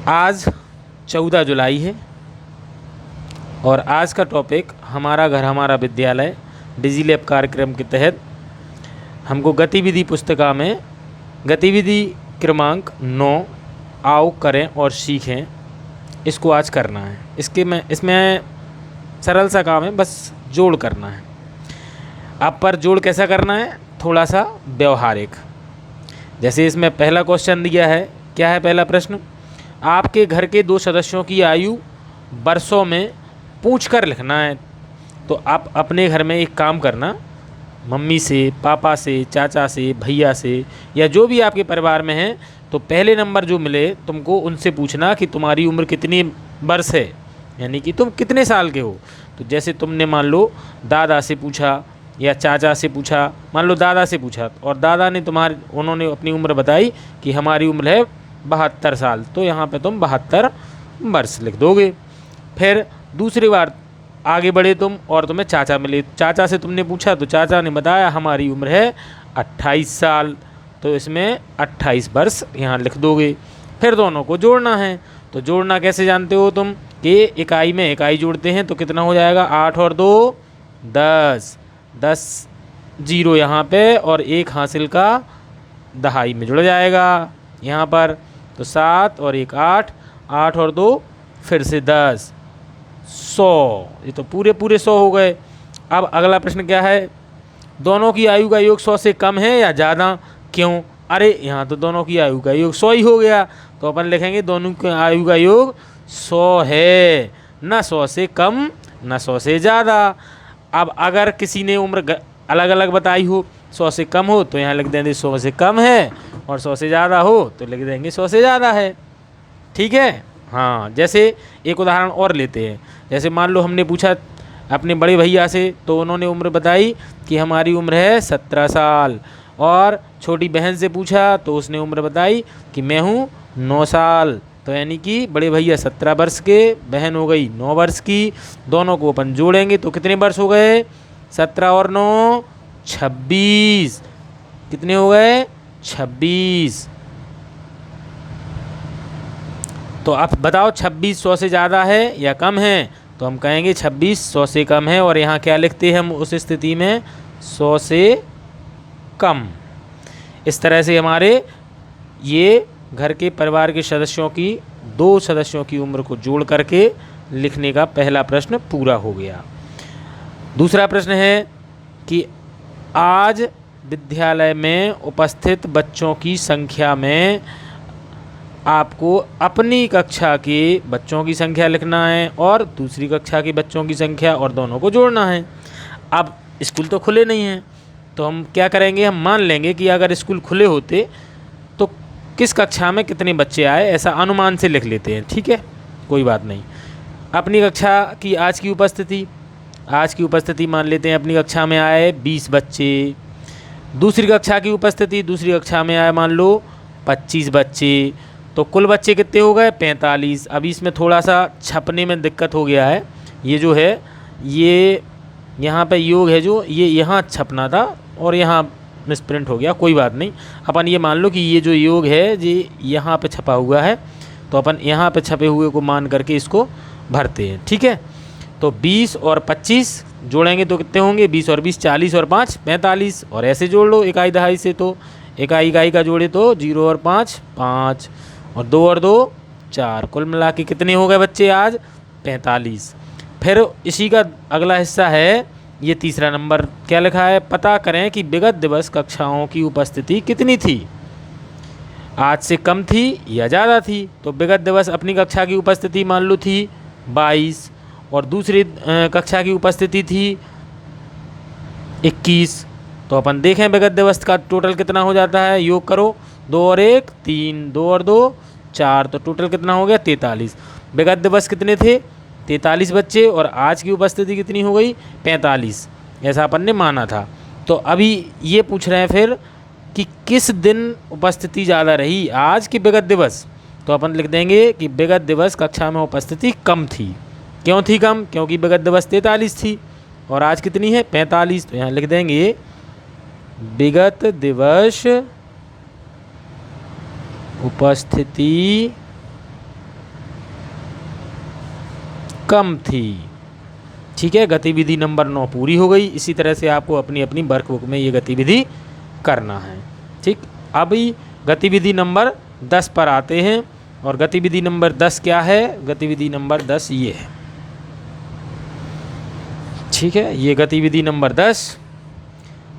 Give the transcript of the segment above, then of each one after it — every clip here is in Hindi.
आज 14 जुलाई है और आज का टॉपिक हमारा घर हमारा विद्यालय डिजिलैब कार्यक्रम के तहत हमको गतिविधि पुस्तिका में गतिविधि क्रमांक 9 आओ करें और सीखें इसको आज करना है। इसमें सरल सा काम है, बस जोड़ करना है। अब पर जोड़ कैसा करना है, थोड़ा सा व्यवहारिक। जैसे इसमें पहला क्वेश्चन दिया है, क्या है पहला प्रश्न, आपके घर के 2 सदस्यों की आयु वर्षों में पूछकर लिखना है। तो आप अपने घर में एक काम करना, मम्मी से, पापा से, चाचा से, भैया से या जो भी आपके परिवार में हैं, तो पहले नंबर जो मिले तुमको उनसे पूछना कि तुम्हारी उम्र कितनी वर्ष है, यानी कि तुम कितने साल के हो। तो जैसे तुमने मान लो दादा से पूछा या चाचा से पूछा, मान लो दादा से पूछा और दादा ने उन्होंने अपनी उम्र बताई कि हमारी उम्र है 72 साल, तो यहाँ पे तुम 72 वर्ष लिख दोगे। फिर दूसरी बार आगे बढ़े तुम और तुम्हें चाचा मिले, चाचा से तुमने पूछा तो चाचा ने बताया हमारी उम्र है 28 साल, तो इसमें 28 वर्ष यहाँ लिख दोगे। फिर दोनों को जोड़ना है, तो जोड़ना कैसे जानते हो तुम कि इकाई में इकाई जोड़ते हैं तो कितना हो जाएगा, 8 और 2 10, 10 जीरो यहाँ पे और 1 हासिल का दहाई में जुड़ जाएगा यहाँ पर। तो 7 और 1 8, 8 और 2 फिर से 10, 100, ये तो पूरे 100 हो गए। अब अगला प्रश्न क्या है, दोनों की आयु का योग 100 से कम है या ज़्यादा, क्यों? अरे यहाँ तो दोनों की आयु का योग 100 ही हो गया, तो अपन लिखेंगे दोनों की आयु का योग 100 है, ना 100 से कम ना 100 से ज़्यादा। अब अगर किसी ने उम्र अलग अलग बताई हो, 100 से कम हो तो यहाँ लिख देंगे 100 से कम है और 100 से ज़्यादा हो तो लिख देंगे 100 से ज़्यादा है। ठीक है, हाँ। जैसे एक उदाहरण और लेते हैं, जैसे मान लो हमने पूछा अपने बड़े भैया से तो उन्होंने उम्र बताई कि हमारी उम्र है 17 साल, और छोटी बहन से पूछा तो उसने उम्र बताई कि मैं हूँ 9 साल, तो यानी कि बड़े भैया 17 वर्ष के, बहन हो गई 9 वर्ष की। दोनों को अपन जोड़ेंगे तो कितने वर्ष हो गए, 17 और 9 26, कितने हो गए 26। तो आप बताओ 26 100 से ज़्यादा है या कम है, तो हम कहेंगे 26 100 से कम है। और यहाँ क्या लिखते हैं हम उस स्थिति में, 100 से कम। इस तरह से हमारे ये घर के परिवार के सदस्यों की 2 सदस्यों की उम्र को जोड़ करके लिखने का पहला प्रश्न पूरा हो गया। दूसरा प्रश्न है कि आज विद्यालय में उपस्थित बच्चों की संख्या में आपको अपनी कक्षा के बच्चों की संख्या लिखना है और दूसरी कक्षा के बच्चों की संख्या और दोनों को जोड़ना है। अब स्कूल तो खुले नहीं हैं, तो हम क्या करेंगे, हम मान लेंगे कि अगर स्कूल खुले होते तो किस कक्षा में कितने बच्चे आए, ऐसा अनुमान से लिख लेते हैं। ठीक है, कोई बात नहीं। अपनी कक्षा की आज की उपस्थिति मान लेते हैं, अपनी कक्षा में आए 20 बच्चे। दूसरी कक्षा की उपस्थिति, दूसरी कक्षा में आए मान लो 25 बच्चे, तो कुल बच्चे कितने हो गए 45। अभी इसमें थोड़ा सा छपने में दिक्कत हो गया है, ये जो है ये यहाँ पे योग है जो ये यहाँ छपना था और यहाँ मिसप्रिंट हो गया, कोई बात नहीं। अपन ये मान लो कि ये जो योग है ये यहाँ पे छपा हुआ है, तो अपन यहाँ पे छपे हुए को मान करके इसको भरते हैं। ठीक है, तो 20 और 25 जोड़ेंगे तो कितने होंगे, 20 और 20 40 और 5 45, और ऐसे जोड़ लो इकाई दहाई से, तो इकाई का जोड़े तो 0 और 5 5 और 2 और 2 4, कुल मिला के कितने हो गए बच्चे आज 45। फिर इसी का अगला हिस्सा है, ये तीसरा नंबर क्या लिखा है, पता करें कि विगत दिवस कक्षाओं की उपस्थिति कितनी थी, आज से कम थी या ज़्यादा थी। तो विगत दिवस अपनी कक्षा की उपस्थिति मान लो थी 22 और दूसरी कक्षा की उपस्थिति थी 21, तो अपन देखें विगत दिवस का टोटल कितना हो जाता है, योग करो, 2 और 1 3, 2 और 2 4, तो टोटल कितना हो गया 43। विगत दिवस कितने थे 43 बच्चे और आज की उपस्थिति कितनी हो गई 45, ऐसा अपन ने माना था। तो अभी ये पूछ रहे हैं फिर कि किस दिन उपस्थिति ज़्यादा रही, आज की विगत दिवस, तो अपन लिख देंगे कि विगत दिवस कक्षा में उपस्थिति कम थी। क्यों थी कम, क्योंकि विगत दिवस 43 थी और आज कितनी है 45, तो यहाँ लिख देंगे विगत दिवस उपस्थिति कम थी। ठीक है, गतिविधि नंबर 9 पूरी हो गई। इसी तरह से आपको अपनी अपनी वर्कबुक में ये गतिविधि करना है। ठीक, अभी गतिविधि नंबर 10 पर आते हैं। और गतिविधि नंबर 10 क्या है? गतिविधि नंबर 10 ये है। ठीक है, ये गतिविधि नंबर 10।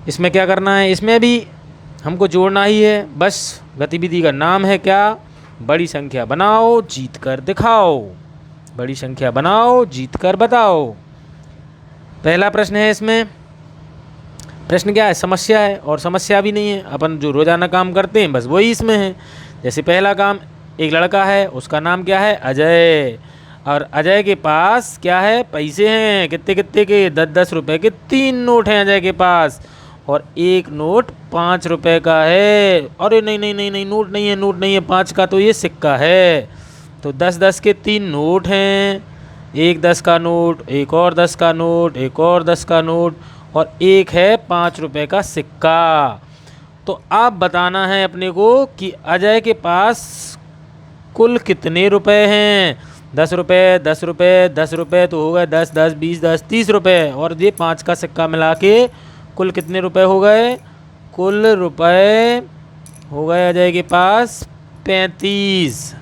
इसमें क्या करना है? इसमें भी हमको जोड़ना ही है। बस गतिविधि का नाम है क्या? बड़ी संख्या बनाओ, जीत कर दिखाओ। बड़ी संख्या बनाओ, जीत कर बताओ। पहला प्रश्न है इसमें। प्रश्न क्या है? समस्या है, और समस्या भी नहीं है, अपन जो रोज़ाना काम करते हैं बस वही इसमें है। जैसे पहला काम, एक लड़का है, उसका नाम क्या है? अजय। और अजय के पास क्या है? पैसे हैं। कितने कितने के? 10-10 रुपए के 3 नोट हैं अजय के पास, और एक नोट 5 रुपए का है। अरे नहीं नहीं नहीं नहीं, नोट नहीं है, नोट नहीं है 5 का, तो ये सिक्का है। तो 10-10 के 3 नोट हैं, एक 10 का नोट, एक और 10 का नोट, एक और 10 का नोट, और एक है 5 रुपए का सिक्का। तो आप बताना है अपने को कि अजय के पास कुल कितने रुपए हैं। 10 रुपये, 10 रुपये, 10 रुपये, तो हो गए 10, 10, 20, 10, 30 रुपये, और ये 5 का सिक्का मिला के कुल कितने रुपए हो गए? कुल रुपए हो गए अजय के पास 35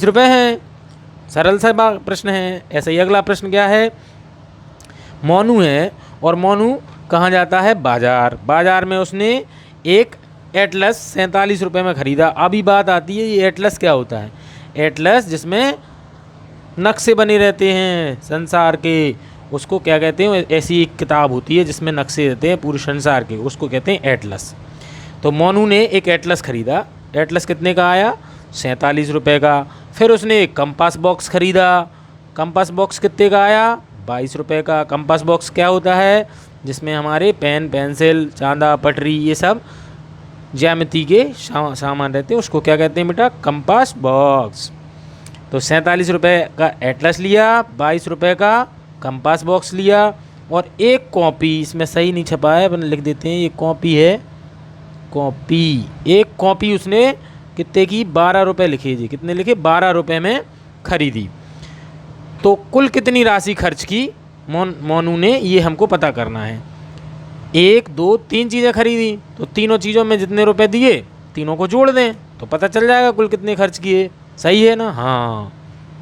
रुपये हैं। सरल सा प्रश्न है। ऐसे ही अगला प्रश्न क्या है? मोनू है, और मोनू कहाँ जाता है? बाजार। बाजार में उसने एक एटलस 47 रुपये में ख़रीदा। अभी बात आती है, ये एटलस क्या होता है? एटलस जिसमें नक्शे बने रहते हैं संसार के, उसको क्या कहते हैं? ऐसी एक किताब होती है जिसमें नक्शे रहते हैं पूरे संसार के, उसको कहते हैं एटलस। तो मोनू ने एक एटलस ख़रीदा। एटलस कितने का आया? 47 रुपये का। फिर उसने एक कंपास बॉक्स ख़रीदा। कंपास बॉक्स कितने का आया? 22 रुपये का। कंपास बॉक्स क्या होता है? जिसमें हमारे पेन, पेंसिल, चांदा, पटरी, ये सब ज्यामिति के सामान रहते हैं, उसको क्या कहते हैं बेटा? Compass box. तो 47 रुपये का एटलस लिया, 22 रुपये का कंपास बॉक्स लिया, और एक कॉपी, इसमें सही नहीं छपा है, अपन लिख देते हैं, ये कॉपी है, कॉपी। एक कॉपी उसने कितने की? 12 रुपये लिखे जी। कितने लिखे? 12 रुपये में खरीदी। तो कुल कितनी राशि खर्च की मोनू ने, ये हमको पता करना है। 1, 2, 3 चीज़ें खरीदी, तो तीनों चीज़ों में जितने रुपए दिए तीनों को जोड़ दें तो पता चल जाएगा कुल कितने खर्च किए। सही है ना? हाँ।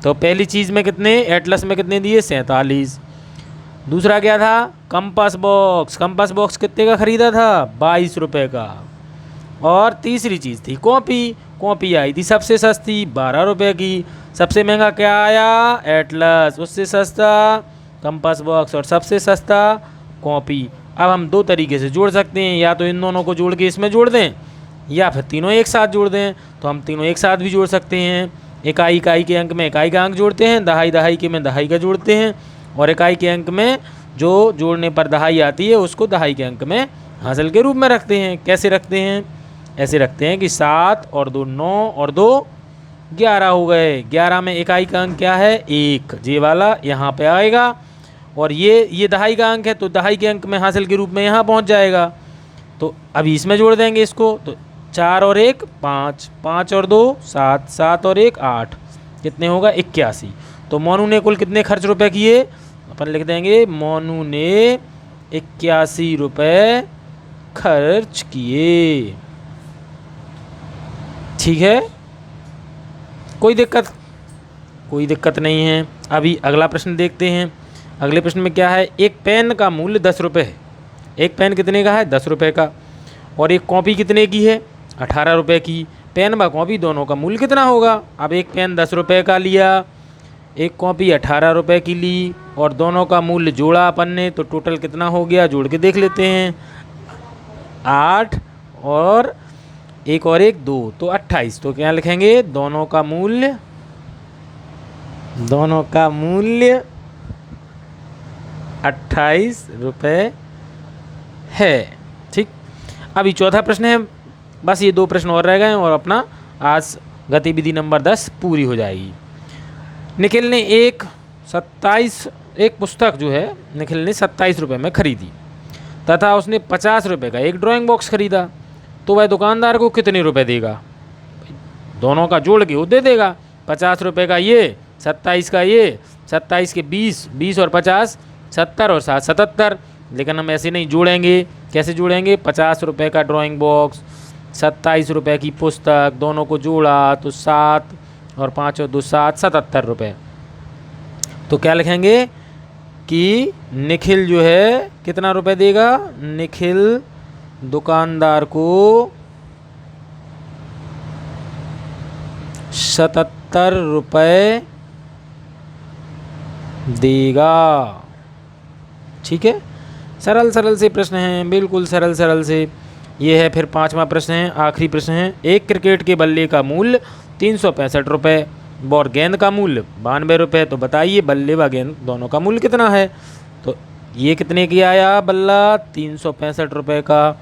तो पहली चीज़ में कितने? एटलस में कितने दिए? 47। दूसरा क्या था? Compass box. कंपास बॉक्स कितने का ख़रीदा था? 22 रुपये का। और तीसरी चीज़ थी कॉपी। कॉपी आई थी सबसे सस्ती, 12 रुपये की। सबसे महंगा क्या आया? एटलस। उससे सस्ता कंपास बॉक्स, और सबसे सस्ता कॉपी। अब हम दो तरीके से जोड़ सकते हैं, या तो इन दोनों को जोड़ के इसमें जोड़ दें, या फिर तीनों एक साथ जोड़ दें। तो हम तीनों एक साथ भी जोड़ सकते हैं। इकाई इकाई के अंक में इकाई का अंक जोड़ते हैं, दहाई दहाई के में दहाई का जोड़ते हैं, और इकाई के अंक में जो जोड़ने पर दहाई आती है उसको दहाई के अंक में हासिल के रूप में रखते हैं। कैसे रखते हैं? ऐसे रखते हैं कि 7 और 2 9 और 2 11 हो गए। 11 में इकाई का अंक क्या है? 1, ये वाला यहाँ पे आएगा, और ये दहाई का अंक है, तो दहाई के अंक में हासिल के रूप में यहाँ पहुँच जाएगा। तो अभी इसमें जोड़ देंगे इसको, तो 4 और 1 5, 5 और 2 7, 7 और 1 8, कितने होगा? 81। तो मोनू ने कुल कितने खर्च रुपए किए? अपन लिख देंगे मोनू ने 81 रुपये खर्च किए। ठीक है, कोई दिक्कत नहीं है। अभी अगला प्रश्न देखते हैं। अगले प्रश्न में क्या है? एक पेन का मूल्य 10 रुपये है। एक पेन कितने का है? 10 रुपये का। और एक कॉपी कितने की है? 18 रुपये की। पेन व कॉपी दोनों का मूल्य कितना होगा? अब एक पेन 10 रुपये का लिया, एक कॉपी 18 रुपये की ली, और दोनों का मूल्य जोड़ा अपन ने, तो टोटल कितना हो गया? जोड़ के देख लेते हैं। 8 और 1 और 1 2, तो 28। तो क्या लिखेंगे? दोनों का मूल्य 28 रुपये है। ठीक। अभी चौथा प्रश्न है। बस ये 2 प्रश्न और रह गए और अपना आज गतिविधि नंबर 10 पूरी हो जाएगी। निखिल ने एक पुस्तक जो है निखिल ने 27 रुपये में ख़रीदी तथा उसने 50 रुपये का एक ड्राइंग बॉक्स ख़रीदा, तो वह दुकानदार को कितने रुपए देगा? दोनों का जोड़ के वो दे देगा। 50 रुपये का ये 27 का ये, 27 के 20, 20 और 50 70 और 7 77। लेकिन हम ऐसे नहीं जोड़ेंगे, कैसे जोड़ेंगे? 50 रुपये का ड्राइंग बॉक्स, 27 रुपये की पुस्तक, दोनों को जोड़ा तो 7 और 5 और 2 7 77 रुपये। तो क्या लिखेंगे कि निखिल जो है कितना रुपए देगा? निखिल दुकानदार को 77 रुपये देगा। ठीक है, सरल सरल से प्रश्न हैं, बिल्कुल सरल सरल से। ये है फिर 5वां प्रश्न है, आखिरी प्रश्न है। एक क्रिकेट के बल्ले का मूल्य 365 रुपये और गेंद का मूल्य 92 रुपये। तो बताइए बल्ले व गेंद दोनों का मूल्य कितना है? तो ये कितने की आया बल्ला? 365 रुपये का।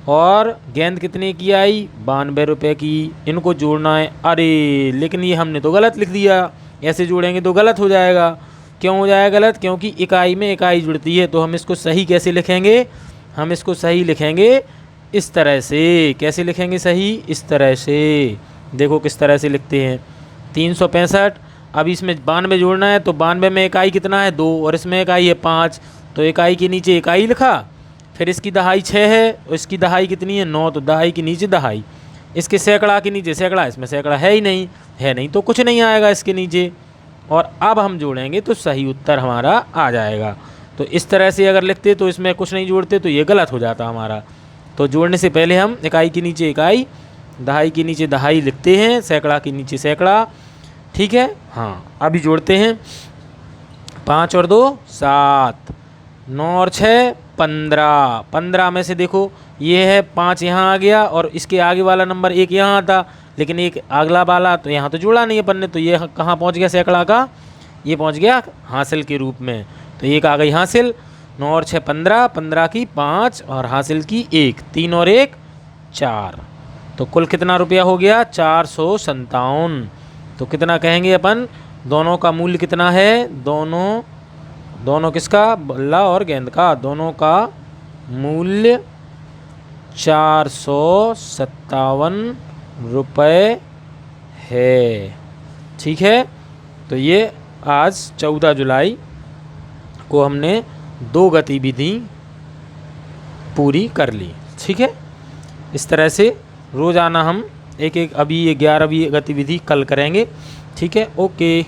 और गेंद कितने की आई? 92 रुपये की। इनको जोड़ना है। अरे लेकिन ये हमने तो गलत लिख दिया, ऐसे जोड़ेंगे तो गलत हो जाएगा। क्यों हो जाएगा गलत? क्योंकि इकाई में इकाई जुड़ती है। तो हम इसको सही कैसे लिखेंगे? हम इसको सही लिखेंगे इस तरह से। कैसे लिखेंगे सही? इस तरह से। देखो किस तरह से लिखते हैं। 365, अब इसमें 92 जोड़ना है तो 92 में इकाई कितना है? 2 और इसमें इकाई है 5। तो इकाई के नीचे इकाई लिखा, फिर इसकी दहाई 6 है और इसकी दहाई कितनी है? 9। तो दहाई के नीचे दहाई, इसके सैकड़ा के नीचे सैकड़ा, इसमें सैकड़ा है ही नहीं, है नहीं तो कुछ नहीं आएगा इसके नीचे। और अब हम जोड़ेंगे तो सही उत्तर हमारा आ जाएगा। तो इस तरह से अगर लिखते तो इसमें कुछ नहीं जोड़ते तो ये गलत हो जाता हमारा। तो जोड़ने से पहले हम इकाई के नीचे इकाई, दहाई के नीचे दहाई लिखते हैं, सैकड़ा के नीचे सैकड़ा। ठीक है, हाँ अभी जोड़ते हैं। 5 और 2 7, 9 और 6 15। 15 में से देखो ये है 5 यहाँ आ गया और इसके आगे वाला नंबर 1 यहाँ आता, लेकिन एक अगला वाला तो यहाँ तो जोड़ा नहीं अपन ने। तो ये कहाँ पहुँच गया सैकड़ा का? ये पहुँच गया हासिल के रूप में। तो एक आ गई हासिल। 9 और 6 15, 15 की 5 और हासिल की 1, 3 और 1 4। तो कुल कितना रुपया हो गया? 457। तो कितना कहेंगे अपन? दोनों का मूल्य कितना है? दोनों किसका? बल्ला और गेंद का। दोनों का मूल्य 457 रुपये है। ठीक है, तो ये आज 14 जुलाई को हमने 2 गतिविधि पूरी कर ली। ठीक है, इस तरह से रोज़ाना हम एक एक, अभी ये 11वीं गतिविधि कल करेंगे। ठीक है, ओके।